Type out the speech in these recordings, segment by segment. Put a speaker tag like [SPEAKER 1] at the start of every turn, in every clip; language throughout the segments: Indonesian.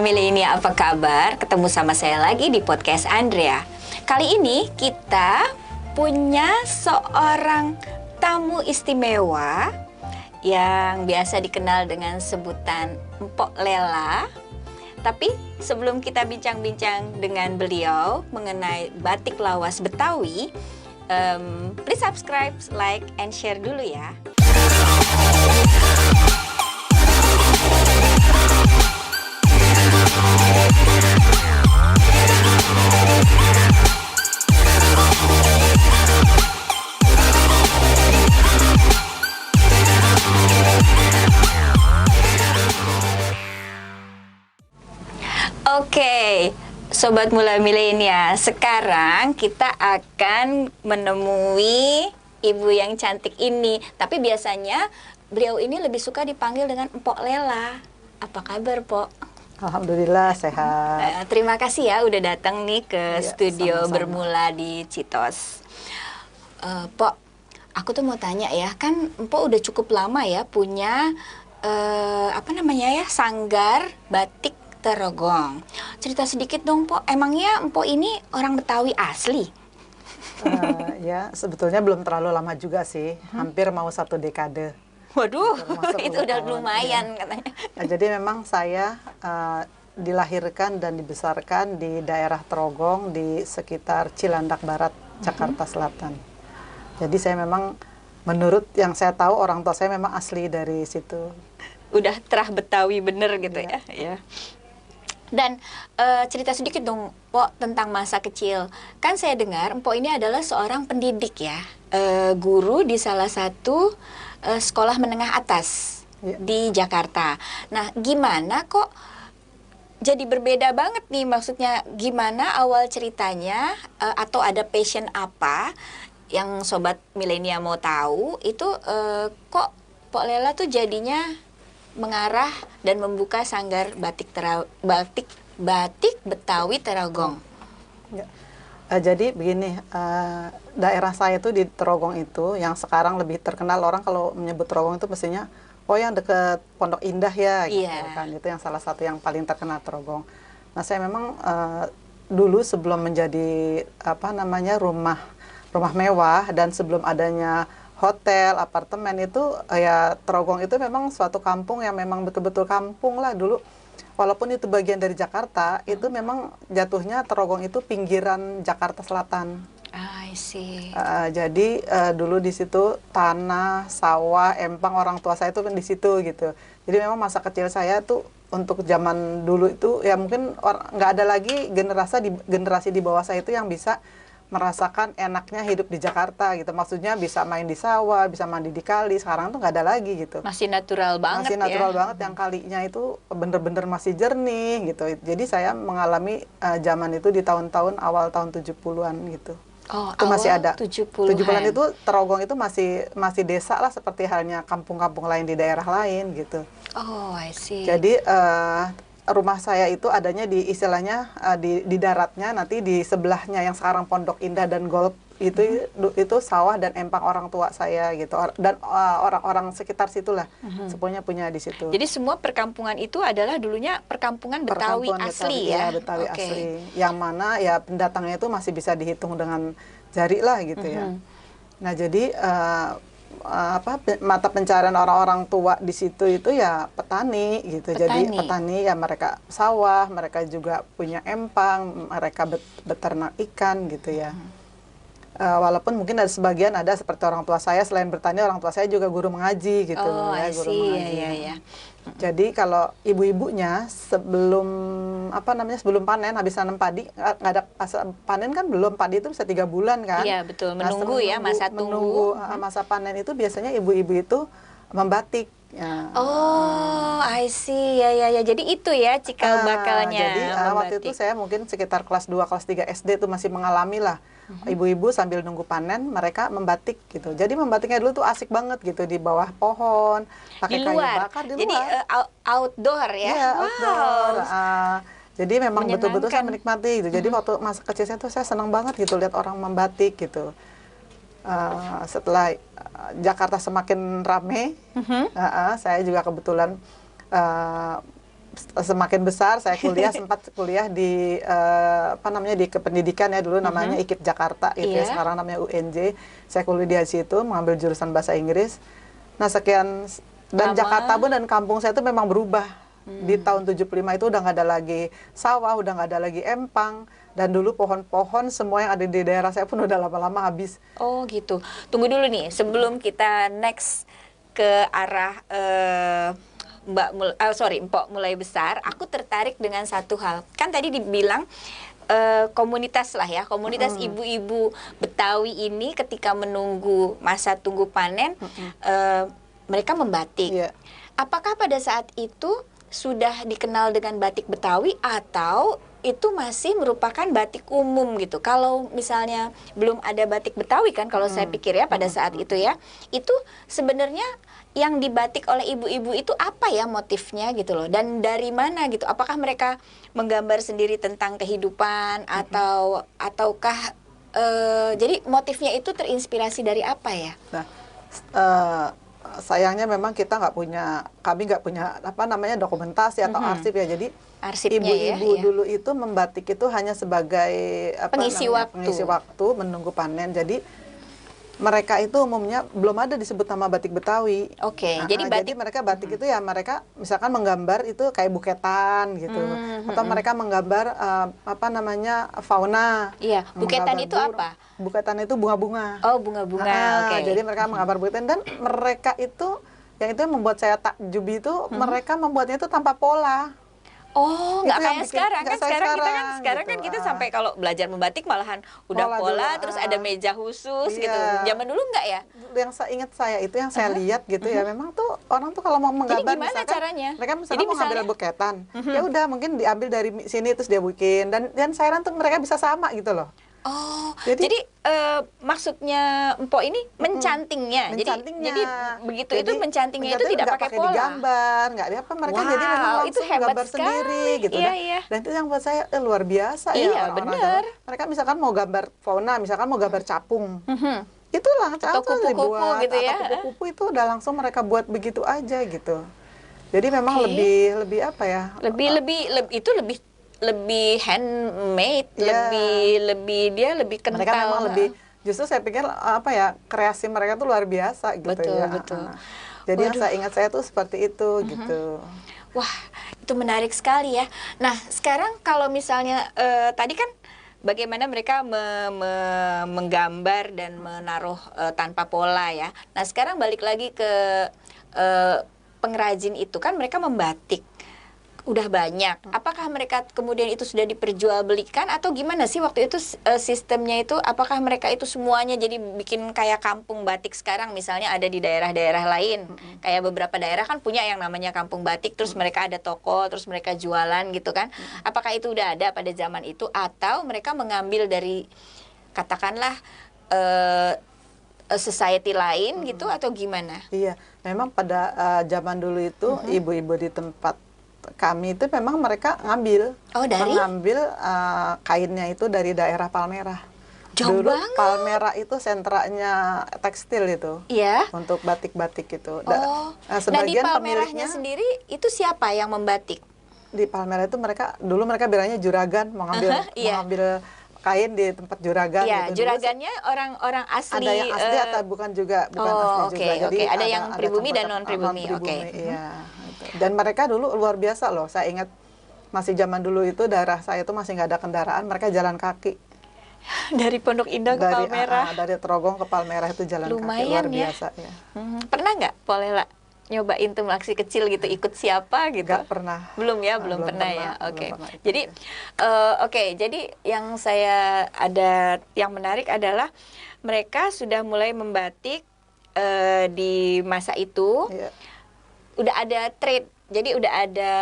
[SPEAKER 1] Milenia, apa kabar? Ketemu sama saya lagi di podcast Andrea. Kali ini kita punya seorang tamu istimewa yang biasa dikenal dengan sebutan Mpok Lela. Tapi sebelum kita bincang-bincang dengan beliau mengenai batik lawas Betawi, please subscribe, like, and share dulu ya. Oke, Sobat Mula Milenia, sekarang kita akan menemui ibu yang cantik ini. Tapi biasanya beliau ini lebih suka dipanggil dengan Mpok Lela. Apa kabar, Pok?
[SPEAKER 2] Alhamdulillah sehat.
[SPEAKER 1] Terima kasih ya udah datang nih ke studio
[SPEAKER 2] sama-sama.
[SPEAKER 1] Bermula di Citos. Pok, aku tuh mau tanya ya, kan Mpok udah cukup lama ya punya sanggar batik Tarogong. Cerita sedikit dong, Pok. Emangnya Mpok ini orang Betawi asli?
[SPEAKER 2] Ya, sebetulnya belum terlalu lama juga sih. Hampir mau 1 dekade.
[SPEAKER 1] Waduh,
[SPEAKER 2] Termasuk
[SPEAKER 1] itu udah
[SPEAKER 2] tahun,
[SPEAKER 1] lumayan
[SPEAKER 2] ya.
[SPEAKER 1] katanya.
[SPEAKER 2] Nah, jadi memang saya dilahirkan dan dibesarkan di daerah Trogong di sekitar Cilandak Barat, Jakarta Selatan. Jadi saya memang, menurut yang saya tahu, orang tua saya memang asli dari situ.
[SPEAKER 1] Udah terah Betawi bener gitu ya. Ya. Dan cerita sedikit dong, Pok, tentang masa kecil. Kan saya dengar Mpok ini adalah seorang pendidik ya, guru di salah satu sekolah menengah atas di Jakarta. Nah, gimana kok jadi berbeda banget nih? Maksudnya gimana awal ceritanya, atau ada passion apa yang Sobat Milenia mau tahu? Itu kok Pok Lela tuh jadinya mengarah dan membuka sanggar batik Betawi Tarogong.
[SPEAKER 2] Ya. Jadi begini, daerah saya itu di Trogong itu, yang sekarang lebih terkenal orang kalau menyebut Trogong itu mestinya, oh yang deket Pondok Indah ya, gitu kan. Itu yang salah satu yang paling terkenal Trogong. Nah, saya memang dulu sebelum menjadi rumah mewah dan sebelum adanya hotel, apartemen itu, ya Trogong itu memang suatu kampung yang memang betul-betul kampung lah dulu. Walaupun itu bagian dari Jakarta, itu memang jatuhnya Trogong itu pinggiran Jakarta Selatan.
[SPEAKER 1] I see.
[SPEAKER 2] Jadi dulu di situ tanah, sawah, empang, orang tua saya itu di situ gitu. Jadi memang masa kecil saya tuh untuk zaman dulu itu ya mungkin nggak ada lagi generasi di bawah saya itu yang bisa merasakan enaknya hidup di Jakarta gitu. Maksudnya bisa main di sawah, bisa mandi di kali. Sekarang tuh nggak ada lagi gitu.
[SPEAKER 1] Masih natural banget.
[SPEAKER 2] Masih natural banget, yang kalinya itu bener-bener masih jernih gitu. Jadi saya mengalami zaman itu di tahun-tahun awal tahun 70-an gitu.
[SPEAKER 1] Oh,
[SPEAKER 2] itu masih ada.
[SPEAKER 1] 70-an.
[SPEAKER 2] 70-an itu Trogong itu masih desa lah, seperti halnya kampung-kampung lain di daerah lain gitu.
[SPEAKER 1] Oh, I see.
[SPEAKER 2] Jadi rumah saya itu adanya di istilahnya di daratnya, nanti di sebelahnya yang sekarang Pondok Indah dan Golf itu sawah dan empang orang tua saya gitu, dan orang-orang sekitar situlah semuanya punya di situ.
[SPEAKER 1] Jadi semua perkampungan itu adalah dulunya perkampungan Betawi asli ya?
[SPEAKER 2] Betawi asli, yang mana ya pendatangnya itu masih bisa dihitung dengan jari lah gitu ya. Nah, jadi mata pencarian orang-orang tua di situ itu ya petani gitu. Jadi petani ya, mereka sawah, mereka juga punya empang, mereka beternak ikan gitu ya. Walaupun mungkin ada sebagian seperti orang tua saya, selain bertani, orang tua saya juga guru mengaji gitu.
[SPEAKER 1] Oh,
[SPEAKER 2] ya, guru mengaji.
[SPEAKER 1] Ya.
[SPEAKER 2] Jadi kalau ibu-ibunya sebelum panen, habis nanam padi, nggak ada panen kan, belum, padi itu bisa 3 bulan kan.
[SPEAKER 1] Iya betul, menunggu masa tunggu.
[SPEAKER 2] Masa panen itu biasanya ibu-ibu itu membatik. Ya.
[SPEAKER 1] Oh, I see. Ya. Jadi itu ya cikal bakalnya.
[SPEAKER 2] Jadi waktu itu saya mungkin sekitar kelas 2, kelas 3 SD itu masih mengalami lah. Ibu-ibu sambil nunggu panen, mereka membatik gitu. Jadi membatiknya dulu tuh asik banget gitu, di bawah pohon, pakai kayu bakar di luar.
[SPEAKER 1] Jadi outdoor ya?
[SPEAKER 2] Iya, outdoor. Jadi memang betul-betul saya menikmati gitu. Jadi waktu masa kecil saya tuh saya senang banget gitu lihat orang membatik gitu. Setelah Jakarta semakin ramai, saya juga kebetulan semakin besar saya kuliah sempat kuliah di apa namanya di kependidikan ya, dulu namanya IKIP Jakarta gitu ya, sekarang namanya UNJ. Saya kuliah di situ mengambil jurusan bahasa Inggris. Nah, sekian dan Jakarta pun dan kampung saya itu memang berubah. Di tahun 75 itu udah nggak ada lagi sawah, udah nggak ada lagi empang, dan dulu pohon-pohon semua yang ada di daerah saya pun udah lama-lama habis.
[SPEAKER 1] Oh gitu. Tunggu dulu nih, sebelum kita next ke arah Mpok mulai besar, aku tertarik dengan satu hal. Kan tadi dibilang komunitas lah ya, komunitas ibu-ibu Betawi ini ketika menunggu masa tunggu panen, mereka membatik.
[SPEAKER 2] Yeah.
[SPEAKER 1] Apakah pada saat itu sudah dikenal dengan batik Betawi atau itu masih merupakan batik umum gitu? Kalau misalnya belum ada batik Betawi kan, kalau saya pikir ya pada saat itu ya, itu sebenarnya yang dibatik oleh ibu-ibu itu apa ya motifnya gitu loh, dan dari mana gitu? Apakah mereka menggambar sendiri tentang kehidupan ataukah jadi motifnya itu terinspirasi dari apa ya?
[SPEAKER 2] Nah, sayangnya memang kami nggak punya apa namanya dokumentasi atau arsip ya. Jadi ibu-ibu dulu itu membatik itu hanya sebagai pengisi waktu menunggu panen. Jadi mereka itu umumnya belum ada disebut nama batik Betawi.
[SPEAKER 1] Oke,
[SPEAKER 2] jadi mereka batik itu ya mereka misalkan menggambar itu kayak buketan gitu, atau mereka menggambar apa namanya fauna.
[SPEAKER 1] Iya, buketan itu apa?
[SPEAKER 2] Buketan itu bunga-bunga.
[SPEAKER 1] Oh, bunga-bunga. Oke.
[SPEAKER 2] Jadi mereka menggambar buketan, dan mereka itu yang membuat saya takjub itu mereka membuatnya itu tanpa pola.
[SPEAKER 1] Oh, nggak kayak sekarang kan? Sekarang
[SPEAKER 2] gitu.
[SPEAKER 1] Kan kita sampai kalau belajar membatik malahan udah pola terus ada meja khusus gitu. Zaman dulu nggak ya?
[SPEAKER 2] Yang saya ingat yang saya lihat gitu ya, memang tuh orang tuh kalau mau menggambar,
[SPEAKER 1] jadi gimana
[SPEAKER 2] misalkan
[SPEAKER 1] caranya?
[SPEAKER 2] mereka misalnya mau ngambil buketan, ya udah mungkin diambil dari sini terus dia bikin, dan saya tuh mereka bisa sama gitu loh.
[SPEAKER 1] Oh, jadi maksudnya Mpok ini mencantingnya. Jadi begitu itu mencantingnya itu tidak pakai pola.
[SPEAKER 2] Digambar, nggak ada apa, mereka jadi memang langsung gambar sendiri gitu.
[SPEAKER 1] Iya.
[SPEAKER 2] Dan itu yang buat saya luar biasa ya.
[SPEAKER 1] Iya, benar.
[SPEAKER 2] Mereka misalkan mau gambar fauna, misalkan mau gambar capung. Itulah
[SPEAKER 1] atau kupu-kupu gitu ya.
[SPEAKER 2] Atau kupu-kupu itu udah langsung mereka buat begitu aja gitu. Jadi memang lebih apa ya?
[SPEAKER 1] Lebih handmade, lebih kental.
[SPEAKER 2] Mereka memang justru saya pikir apa ya, kreasi mereka tuh luar biasa gitu.
[SPEAKER 1] Betul.
[SPEAKER 2] Jadi yang saya ingat saya tuh seperti itu gitu.
[SPEAKER 1] Wah, itu menarik sekali ya. Nah, sekarang kalau misalnya tadi kan bagaimana mereka menggambar dan menaruh tanpa pola ya. Nah, sekarang balik lagi ke pengrajin itu kan mereka membatik. Udah banyak. Apakah mereka kemudian itu sudah diperjualbelikan atau gimana sih waktu itu sistemnya itu? Apakah mereka itu semuanya jadi bikin kayak kampung batik sekarang misalnya ada di daerah-daerah lain? Kayak beberapa daerah kan punya yang namanya kampung batik, terus mereka ada toko, terus mereka jualan gitu kan? Apakah itu udah ada pada zaman itu atau mereka mengambil dari katakanlah society lain gitu atau gimana?
[SPEAKER 2] Iya, memang pada zaman dulu itu ibu-ibu di tempat kami itu memang mereka mengambil kainnya itu dari daerah Palmerah.
[SPEAKER 1] Jauh
[SPEAKER 2] dulu
[SPEAKER 1] banget.
[SPEAKER 2] Palmerah itu sentranya tekstil itu.
[SPEAKER 1] Iya.
[SPEAKER 2] Untuk batik-batik itu.
[SPEAKER 1] Nah, di Palmerahnya sendiri itu siapa yang membatik?
[SPEAKER 2] Di Palmerah itu dulu mereka bilangnya juragan, mau ngambil kain di tempat juragan.
[SPEAKER 1] Iya,
[SPEAKER 2] gitu.
[SPEAKER 1] juragannya orang asli.
[SPEAKER 2] Ada yang asli atau bukan juga, asli juga.
[SPEAKER 1] Jadi ada yang pribumi dan non pribumi.
[SPEAKER 2] Iya. Dan mereka dulu luar biasa loh. Saya ingat masih zaman dulu itu daerah saya itu masih nggak ada kendaraan, mereka jalan kaki.
[SPEAKER 1] Dari Pondok Indah ke Palmerah.
[SPEAKER 2] Dari Trogong ke Palmerah itu jalan kaki, luar biasa ya.
[SPEAKER 1] Pernah nggak Polela nyobain tuh aksi kecil gitu, ikut siapa gitu?
[SPEAKER 2] Nggak pernah.
[SPEAKER 1] Belum pernah ya. Oke. Jadi jadi yang saya yang menarik adalah mereka sudah mulai membatik di masa itu.
[SPEAKER 2] Iya.
[SPEAKER 1] Udah ada trade, jadi udah ada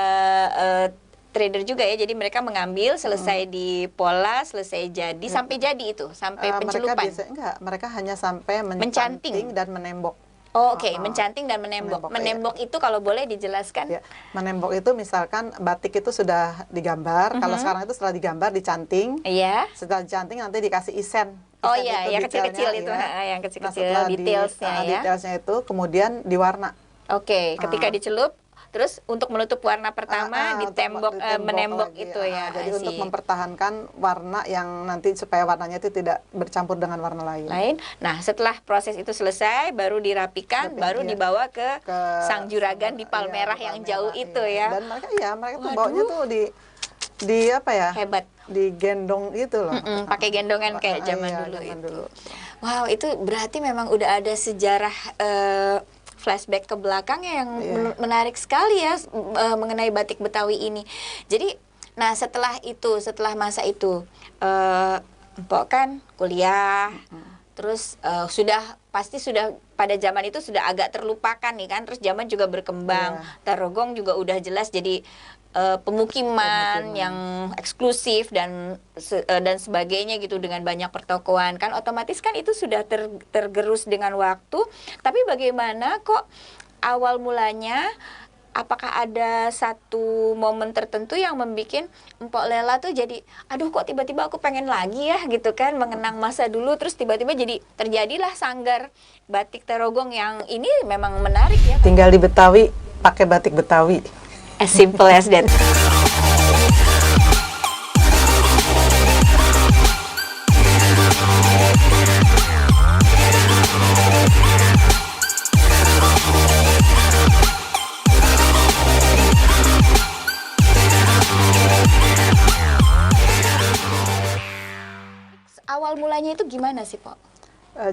[SPEAKER 1] trader juga ya, jadi mereka mengambil selesai di pola, selesai jadi sampai jadi itu, sampai pencelupan.
[SPEAKER 2] Mereka hanya sampai mencanting dan menembok.
[SPEAKER 1] Oke, mencanting dan menembok. Menembok itu kalau boleh dijelaskan?
[SPEAKER 2] Ya, menembok itu misalkan batik itu sudah digambar, kalau sekarang itu setelah digambar dicanting.
[SPEAKER 1] Iya.
[SPEAKER 2] Setelah dicanting nanti dikasih isen.
[SPEAKER 1] Oh iya, yang kecil-kecil itu, yang kecil-kecil detailsnya ya.
[SPEAKER 2] Detailsnya itu kemudian diwarna.
[SPEAKER 1] Oke, ketika dicelup terus untuk menutup warna pertama ditembok, menembok
[SPEAKER 2] lagi.
[SPEAKER 1] itu ya.
[SPEAKER 2] Jadi untuk mempertahankan warna yang nanti supaya warnanya itu tidak bercampur dengan warna lain.
[SPEAKER 1] Nah, setelah proses itu selesai baru dirapikan, baru dibawa ke sang juragan di Palmerah yang jauh itu ya.
[SPEAKER 2] Dan mereka tuh bawanya tuh di apa ya?
[SPEAKER 1] Hebat.
[SPEAKER 2] Digendong itu loh.
[SPEAKER 1] Pakai gendongan kayak zaman dulu. Wow, itu berarti memang udah ada sejarah flashback ke belakangnya yang menarik sekali ya mengenai batik Betawi ini. Jadi, nah setelah masa itu, Mpok kan kuliah, terus pasti sudah pada zaman itu sudah agak terlupakan nih kan, terus zaman juga berkembang, Tarogong juga udah jelas jadi pemukiman yang eksklusif dan sebagainya gitu dengan banyak pertokoan kan, otomatis kan itu sudah tergerus dengan waktu. Tapi bagaimana kok awal mulanya, apakah ada satu momen tertentu yang membuat Mpok Lela tuh jadi aduh kok tiba-tiba aku pengen lagi ya gitu kan, mengenang masa dulu, terus tiba-tiba jadi terjadilah sanggar batik Tarogong yang ini memang menarik ya.
[SPEAKER 2] Tinggal di Betawi pakai batik Betawi.
[SPEAKER 1] As simple as that. Awal mulanya itu gimana sih, Pok?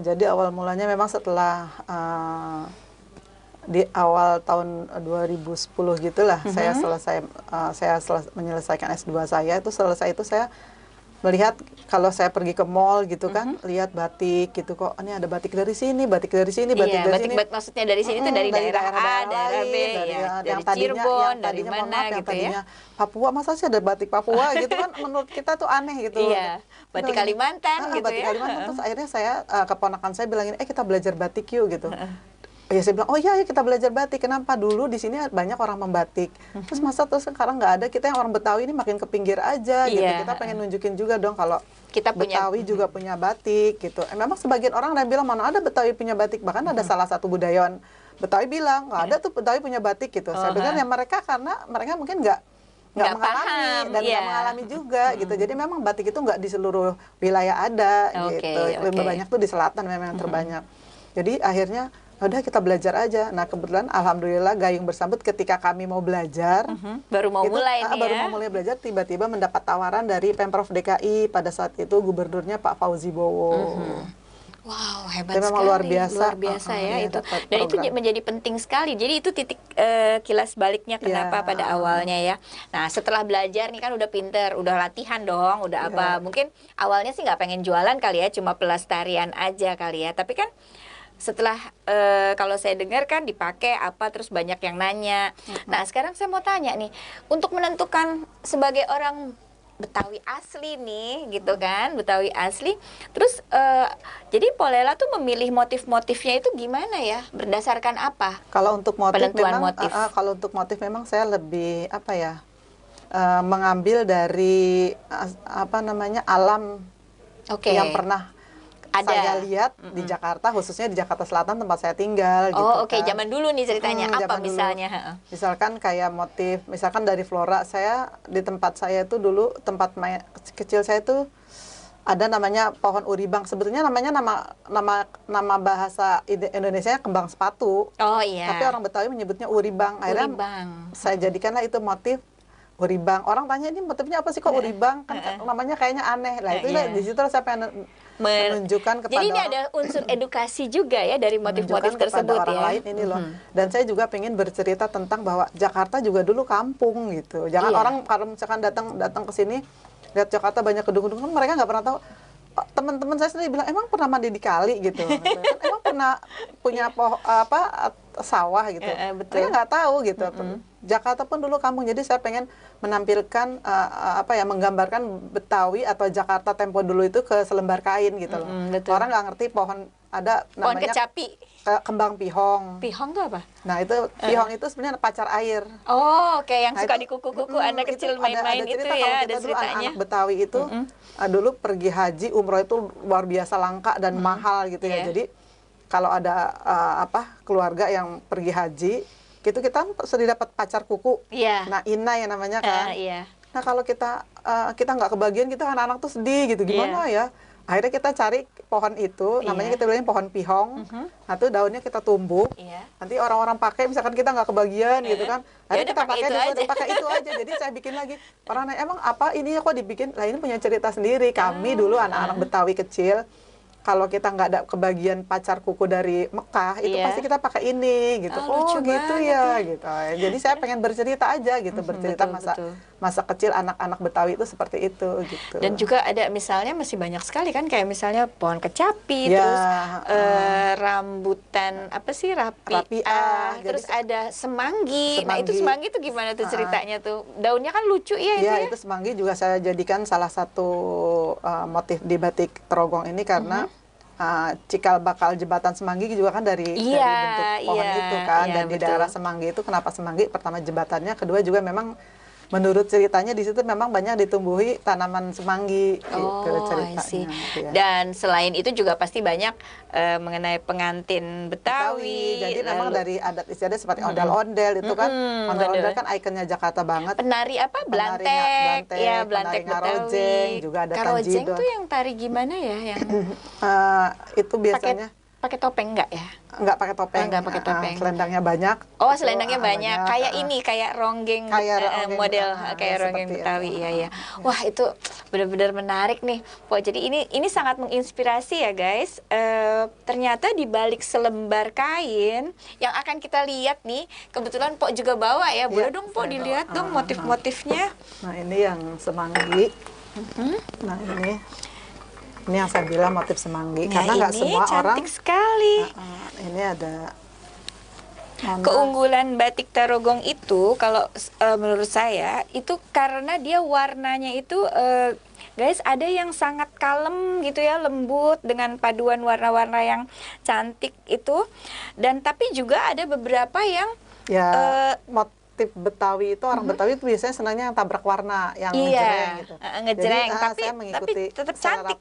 [SPEAKER 2] Jadi awal mulanya memang setelah di awal tahun 2010 gitulah, saya menyelesaikan S2 saya. Itu selesai itu saya melihat kalau saya pergi ke mall gitu kan, lihat batik gitu, kok ini ada batik dari sini, batik dari sini, batik dari sini.
[SPEAKER 1] Maksudnya dari sini itu dari daerah A, daerah B, dari Cirebon, dari mana gitu ya.
[SPEAKER 2] Papua, masa sih ada batik Papua gitu kan, menurut kita tuh aneh gitu.
[SPEAKER 1] Iya, batik Kalimantan gitu
[SPEAKER 2] batik
[SPEAKER 1] ya.
[SPEAKER 2] Kalimantan. Terus akhirnya saya, keponakan saya bilangin, kita belajar batik yuk gitu. Ya saya bilang, oh iya kita belajar batik. Kenapa? Dulu di sini banyak orang membatik. Terus sekarang nggak ada, kita yang orang Betawi ini makin ke pinggir aja gitu. Kita pengen nunjukin juga dong kalau kita Betawi juga punya batik gitu. Memang sebagian orang ada bilang mana ada Betawi punya batik. Bahkan ada salah satu budayawan Betawi bilang nggak ada tuh Betawi punya batik gitu. Saya pikir ya mereka karena mereka mungkin nggak mengalami dan nggak mengalami juga gitu. Jadi memang batik itu nggak di seluruh wilayah ada gitu. Lebih banyak tuh di selatan memang yang terbanyak. Jadi akhirnya udah kita belajar aja. Nah kebetulan alhamdulillah gayung bersambut ketika kami mau belajar,
[SPEAKER 1] baru mau mulai
[SPEAKER 2] belajar, tiba-tiba mendapat tawaran dari Pemprov DKI pada saat itu gubernurnya Pak Fauzi Bowo.
[SPEAKER 1] Wow, hebat
[SPEAKER 2] memang
[SPEAKER 1] sekali,
[SPEAKER 2] luar biasa
[SPEAKER 1] ya itu. Dan itu menjadi penting sekali. Jadi itu titik kilas baliknya kenapa pada awalnya ya. Nah setelah belajar nih kan udah pinter, udah latihan dong, udah apa. Mungkin awalnya sih nggak pengen jualan kali ya, cuma pelestarian aja kali ya. Tapi kan setelah kalau saya dengar kan dipakai apa, terus banyak yang nanya. Nah sekarang saya mau tanya nih, untuk menentukan sebagai orang Betawi asli nih gitu kan, Betawi asli, terus jadi Mpok Lela tuh memilih motif-motifnya itu gimana ya, berdasarkan apa?
[SPEAKER 2] Kalau untuk motif
[SPEAKER 1] penentuan
[SPEAKER 2] memang kalau untuk motif memang saya lebih mengambil dari alam yang pernah saya lihat di Jakarta, khususnya di Jakarta Selatan tempat saya tinggal.
[SPEAKER 1] Zaman dulu nih ceritanya apa misalnya?
[SPEAKER 2] Misalkan kayak motif, misalkan dari flora, saya di tempat saya itu dulu tempat kecil saya itu ada namanya pohon uribang. Sebetulnya namanya nama bahasa Indonesianya kembang sepatu. Tapi orang Betawi menyebutnya uribang. Akhirnya saya jadikanlah itu motif uribang. Orang tanya ini motifnya apa sih kok uribang? Kan namanya kayaknya aneh lah. Itu di situ saya pengen menunjukkan kepada
[SPEAKER 1] jadi ini ada unsur edukasi juga ya dari motif-motif tersebut
[SPEAKER 2] orang lain ini loh. Dan saya juga pengen bercerita tentang bahwa Jakarta juga dulu kampung gitu. Jangan orang kalau misalkan datang ke sini lihat Jakarta banyak gedung-gedung, mereka nggak pernah tahu. Teman-teman saya sendiri bilang emang pernah mandi di kali gitu. Emang pernah punya sawah gitu. Mereka nggak tahu gitu. Jakarta pun dulu kampung, jadi saya pengen menampilkan menggambarkan Betawi atau Jakarta tempo dulu itu ke selembar kain gitu loh. Orang nggak ngerti pohon ada namanya
[SPEAKER 1] kecapi,
[SPEAKER 2] kembang pihong.
[SPEAKER 1] Pihong itu apa?
[SPEAKER 2] Nah itu pihong itu sebenarnya pacar air.
[SPEAKER 1] Yang suka di kuku-kuku anak kecil main-main itu ya. Ada ceritanya.
[SPEAKER 2] Anak Betawi itu dulu pergi haji umroh itu luar biasa langka dan mahal gitu ya. Jadi kalau ada keluarga yang pergi haji gitu kita sudah dapat pacar kuku.
[SPEAKER 1] Iya.
[SPEAKER 2] Nah, Ina yang namanya kan.
[SPEAKER 1] Iya.
[SPEAKER 2] Nah, kalau kita nggak kebagian, kita anak-anak tuh sedih gitu. Gimana ya? Akhirnya kita cari pohon itu, namanya kita bilangin pohon pihong. Nah, tuh daunnya kita tumbuk. Nanti orang-orang pakai, misalkan kita nggak kebagian gitu kan. Akhirnya kita pakai itu aja. Jadi saya bikin lagi. Orang nanya, emang apa ini kok dibikin? Lah ini punya cerita sendiri. Kami dulu anak-anak Betawi kecil, kalau kita nggak ada kebagian pacar kuku dari Mekah, itu pasti kita pakai ini gitu. Oh gitu ya, gitu. Jadi saya pengen bercerita aja gitu, bercerita masa kecil anak-anak Betawi itu seperti itu gitu.
[SPEAKER 1] Dan juga ada misalnya masih banyak sekali kan, kayak misalnya pohon kecapi, terus rambutan apa sih, rapiah, terus ada semanggi. Nah itu semanggi itu gimana tuh ceritanya tuh? Daunnya kan lucu ya itu ya?
[SPEAKER 2] Itu semanggi juga saya jadikan salah satu motif di batik Trogong ini karena cikal bakal jembatan Semanggi juga kan dari bentuk pohon itu kan, dan di daerah Semanggi itu kenapa Semanggi? Pertama jembatannya, kedua juga memang menurut ceritanya di situ memang banyak ditumbuhi tanaman semanggi gitu ceritanya.
[SPEAKER 1] Ya. Dan selain itu juga pasti banyak mengenai pengantin Betawi.
[SPEAKER 2] Jadi memang dari adat istiadat seperti ondel-ondel itu kan, ondel-ondel kan ikonnya Jakarta banget.
[SPEAKER 1] Penari apa? Belantek, ya Belantek Betawi.
[SPEAKER 2] Karojeng, juga ada
[SPEAKER 1] Karojeng tuh yang tari gimana ya? Yang
[SPEAKER 2] itu biasanya
[SPEAKER 1] pakai topeng enggak ya?
[SPEAKER 2] Enggak pakai topeng.
[SPEAKER 1] Enggak pakai topeng.
[SPEAKER 2] Selendangnya banyak.
[SPEAKER 1] Oh, selendangnya banyak. Kayak ini, kayak ronggeng, model kayak ronggeng Betawi. Iya. Wah, itu benar-benar menarik nih. Wah, jadi ini sangat menginspirasi ya, guys. Ternyata di balik selembar kain yang akan kita lihat nih, kebetulan Pok juga bawa ya. Boleh dong Pok dilihat dong motif-motifnya.
[SPEAKER 2] Nah, ini yang semanggi. Nah, ini yang saya bilang motif semanggi, karena nggak semua orang.
[SPEAKER 1] Cantik sekali.
[SPEAKER 2] Ini ada
[SPEAKER 1] keunggulan batik Tarogong itu, kalau menurut saya itu karena dia warnanya itu, guys, ada yang sangat kalem gitu ya, lembut dengan paduan warna-warna yang cantik itu, dan tapi juga ada beberapa yang
[SPEAKER 2] motif Betawi itu, orang Betawi itu biasanya senangnya yang tabrak warna, yang ngejreng gitu.
[SPEAKER 1] Ngejreng,
[SPEAKER 2] jadi,
[SPEAKER 1] tapi tetap cantik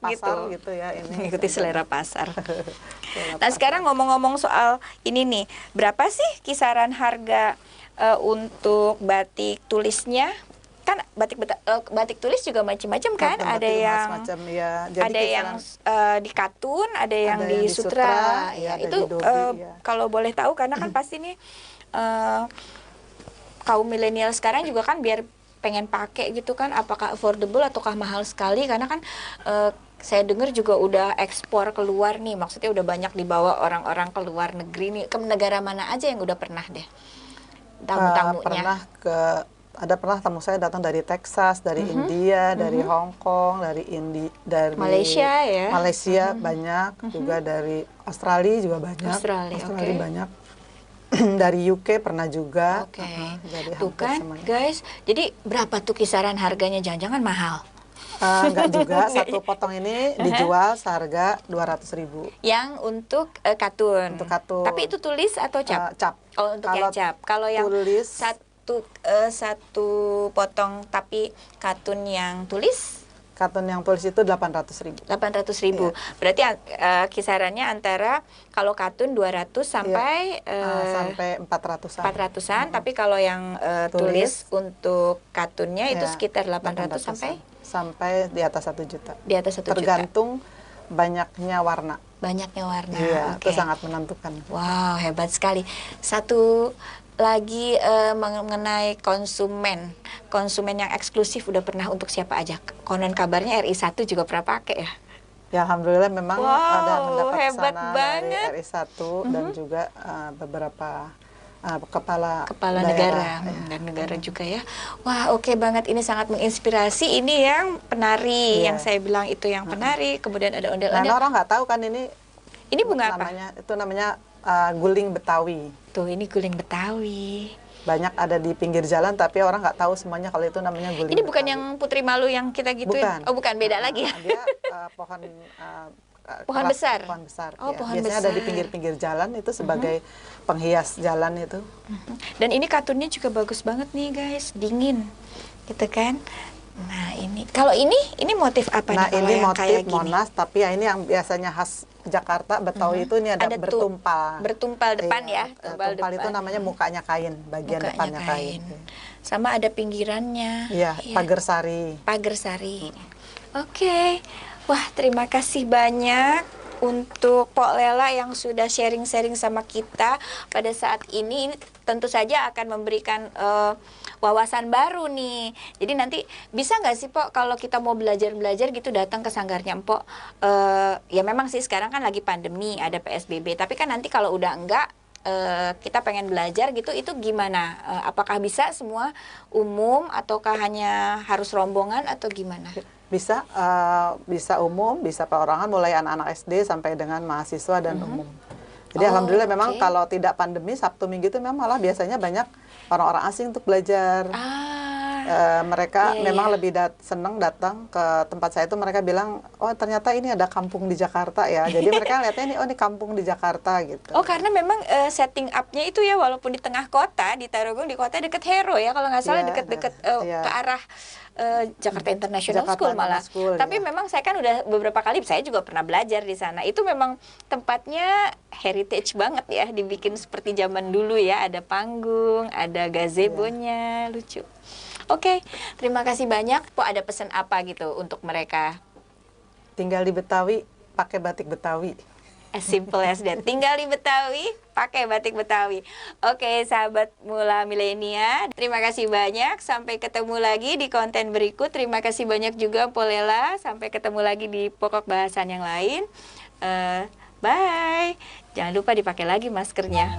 [SPEAKER 2] gitu ya, ini
[SPEAKER 1] mengikuti selera pasar. Nah, sekarang ngomong-ngomong soal ini nih, berapa sih kisaran harga untuk batik tulisnya? Kan batik tulis juga macam-macam kan, ada yang ada yang di katun, ada yang di sutra, ya itu kalau boleh tahu, karena kan pasti nih kaum milenial sekarang juga kan biar pengen pakai gitu kan, apakah affordable ataukah mahal sekali, karena kan saya dengar juga udah ekspor keluar nih, maksudnya udah banyak dibawa orang-orang ke luar negeri nih. Ke negara mana aja yang udah pernah deh tamu-tamunya?
[SPEAKER 2] Pernah tamu saya datang dari Texas, dari India, dari Hong Kong, dari
[SPEAKER 1] Malaysia ya.
[SPEAKER 2] Malaysia banyak, juga dari Australia juga banyak. Australia banyak. Dari UK pernah juga.
[SPEAKER 1] Tuh kan, guys. Jadi berapa tuh kisaran harganya? Jangan-jangan mahal?
[SPEAKER 2] Enggak juga. Satu potong ini dijual seharga 200.000.
[SPEAKER 1] Yang untuk katun.
[SPEAKER 2] Untuk katun.
[SPEAKER 1] Tapi itu tulis atau cap?
[SPEAKER 2] Cap.
[SPEAKER 1] Oh, untuk yang cap. Kalau yang
[SPEAKER 2] tulis,
[SPEAKER 1] satu potong tapi katun yang tulis?
[SPEAKER 2] Katun yang tulis itu 800.000.
[SPEAKER 1] 800.000. Iya. Berarti kisarannya antara kalau katun 200 sampai
[SPEAKER 2] sampai 400-an.
[SPEAKER 1] 400-an, tapi kalau yang tulis untuk katunnya itu sekitar 800
[SPEAKER 2] sampai di atas 1 juta.
[SPEAKER 1] Di atas 1 juta.
[SPEAKER 2] Tergantung banyaknya warna.
[SPEAKER 1] Banyaknya warna.
[SPEAKER 2] Iya, itu sangat menentukan.
[SPEAKER 1] Wow, hebat sekali. Satu lagi mengenai konsumen yang eksklusif udah pernah untuk siapa aja? Konon kabarnya RI1 juga pernah pakai ya?
[SPEAKER 2] Ya, alhamdulillah memang ada mendapat
[SPEAKER 1] hebat
[SPEAKER 2] pesanan
[SPEAKER 1] banget.
[SPEAKER 2] dari RI1 dan juga beberapa kepala
[SPEAKER 1] negara dan negara juga ya. Wah, oke banget, ini sangat menginspirasi. Ini yang penari, yang saya bilang itu yang penari, kemudian ada ondel-ondel.
[SPEAKER 2] Nah, orang nggak tahu kan ini
[SPEAKER 1] bunga
[SPEAKER 2] namanya, apa? Itu namanya guling Betawi.
[SPEAKER 1] Tuh, ini guling Betawi.
[SPEAKER 2] Banyak ada di pinggir jalan, tapi orang nggak tahu semuanya kalau itu namanya guling.
[SPEAKER 1] Ini bukan Betawi. Yang Putri Malu yang kita gituin?
[SPEAKER 2] Bukan.
[SPEAKER 1] Oh, bukan, beda lagi ya?
[SPEAKER 2] Dia pohon
[SPEAKER 1] besar.
[SPEAKER 2] Pohon besar.
[SPEAKER 1] Oh,
[SPEAKER 2] ya.
[SPEAKER 1] pohon
[SPEAKER 2] biasanya
[SPEAKER 1] besar.
[SPEAKER 2] ada di pinggir-pinggir jalan itu sebagai penghias jalan itu.
[SPEAKER 1] Dan ini katunnya juga bagus banget nih, guys. Dingin. Gitu kan? Nah, ini kalau ini motif apa
[SPEAKER 2] Nah,
[SPEAKER 1] nih kalau
[SPEAKER 2] ini
[SPEAKER 1] yang
[SPEAKER 2] motif
[SPEAKER 1] kayak gini?
[SPEAKER 2] Monas, tapi ya ini yang biasanya khas Jakarta, Betawi itu ini ada
[SPEAKER 1] Ada
[SPEAKER 2] bertumpal.
[SPEAKER 1] bertumpal depan
[SPEAKER 2] Iya,
[SPEAKER 1] ya, tumpal
[SPEAKER 2] tumpal itu
[SPEAKER 1] depan.
[SPEAKER 2] namanya mukanya kain, bagian
[SPEAKER 1] Mukanya
[SPEAKER 2] depannya kain.
[SPEAKER 1] Sama ada pinggirannya.
[SPEAKER 2] Iya, pagar sari.
[SPEAKER 1] Pagar sari. Oke. Wah, terima kasih banyak untuk Pok Lela yang sudah sharing-sharing sama kita pada saat ini. Ini tentu saja akan memberikan wawasan baru nih. Jadi nanti bisa nggak sih Pok kalau kita mau belajar-belajar gitu datang ke sanggarnya Empok? Ya memang sih sekarang kan lagi pandemi, ada PSBB. Tapi kan nanti kalau udah enggak, kita pengen belajar gitu, itu gimana? Apakah bisa semua umum ataukah hanya harus rombongan atau gimana?
[SPEAKER 2] Bisa bisa umum, bisa perorangan, mulai anak-anak SD sampai dengan mahasiswa dan umum. Jadi alhamdulillah memang kalau tidak pandemi, Sabtu Minggu itu memang malah biasanya banyak orang-orang asing untuk belajar. Mereka memang lebih senang datang ke tempat saya itu, mereka bilang, oh ternyata ini ada kampung di Jakarta ya. Jadi mereka lihatnya ini, oh ini kampung di Jakarta gitu.
[SPEAKER 1] Oh karena memang setting up-nya itu ya, walaupun di tengah kota, di Tarogong, di kota deket Hero ya, kalau nggak salah deket-deket ke arah Jakarta International School malah. Tapi memang saya kan udah beberapa kali, saya juga pernah belajar di sana. Itu memang tempatnya heritage banget ya, dibikin seperti zaman dulu ya, ada panggung, ada gazebonya, lucu. Oke, terima kasih banyak. Po, ada pesan apa gitu untuk mereka?
[SPEAKER 2] Tinggal di Betawi, pakai batik Betawi.
[SPEAKER 1] As simple as that. Tinggal di Betawi, pakai batik Betawi. Oke, sahabat Mula Milenia, terima kasih banyak. Sampai ketemu lagi di konten berikut. Terima kasih banyak juga Po Lela. Sampai ketemu lagi di pokok bahasan yang lain. Bye. Jangan lupa dipakai lagi maskernya.